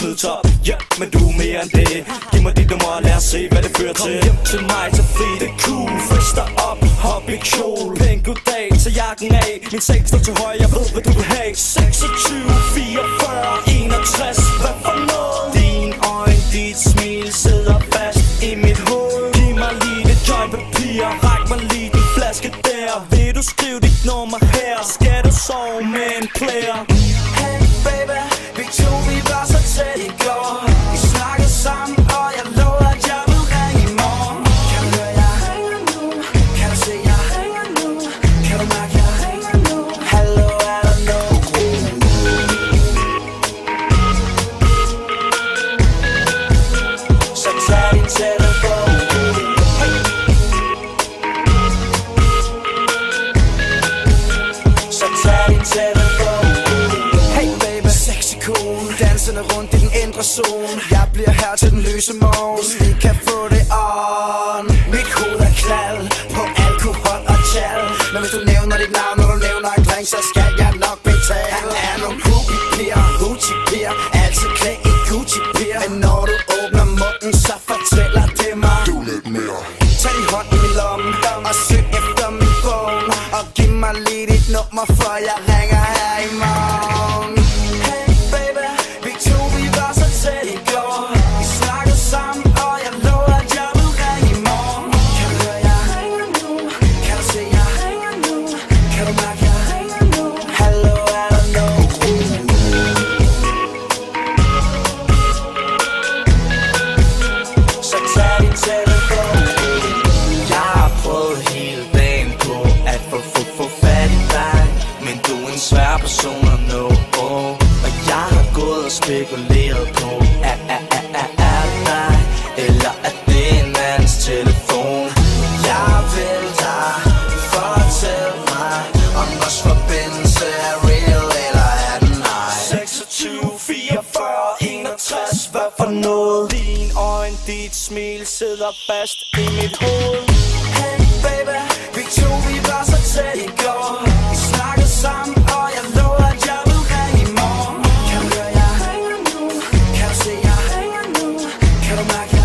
smid top. Ja, men du er mere end det. Giv mig dit nummer og lad os se hvad det fører til. Kom hjem til mig, så fri det er cool. Frisk dig op, hop i kjole. Pæn goddag, tag jakken af. Min seng står til højre, jeg ved hvad du vil have. 26, 44, 61, hvad for noget? Din øjne, dit smil sidder fast i mit hoved. Giv mig lige det jointpapir, ræk mig lige den flaske der. Vil du skrive dit nummer her? Skal du sove med en player? Hey baby, vi to vi var så tæt i går. Vi snakkede sammen, og jeg lover at jeg vil ringe i morgen. Kan du høre jeg ringer nu? Kan du se jeg ringer nu? Kan du mærke jeg ringer nu? Hallo, er der noget? Så tag din telefon. Så tag din telefon. Hey baby, sexy cool, dansende rundt i den indre zone. Jeg bliver her til den løse morgen, hvis vi kan få det on. Mit hoved er knald på alkohol og tjal. Men hvis du nævner dit navn, når du nævner en drink, så skal jeg nok betale. Han er nogle groupie-piger, Gucci-piger, altid klædt i Gucci-piger. Men når du åbner munden, så fortæller det mig du er lidt mere. Tag din hånd i min lomme og søg efter min phone. Og giv mig lige dit nummer, for jeg ringer her i morgen. Hey baby, vi to vi var så tæt i går. Vi snakkede sammen, og jeg lover at jeg vil ringe i morgen. Kan du høre jeg ringer nu? Kan du se jeg ringer nu? Kan du mærke jeg ringer nu? Hallo, er der noget? Så tag din telefon. Jeg har prøvet hele dagen på at få fat i dig, men du er en svær person at nå. Og jeg har gået og spekuleret på er det dig, eller er det en andens telefon? Jeg vil dig fortælle mig, om vores forbindelse er real, eller er den ej. 26, 44, 61, hvad for noget? Din øjne, dit smil sidder fast i mit hoved. Hey baby, vi to vi var så tæt i går. Vi snakkede sammen, og jeg lover at jeg vil ringe i morgen. Kan du høre jeg ringer nu? Kan du se jeg ringer nu? Kan du mærke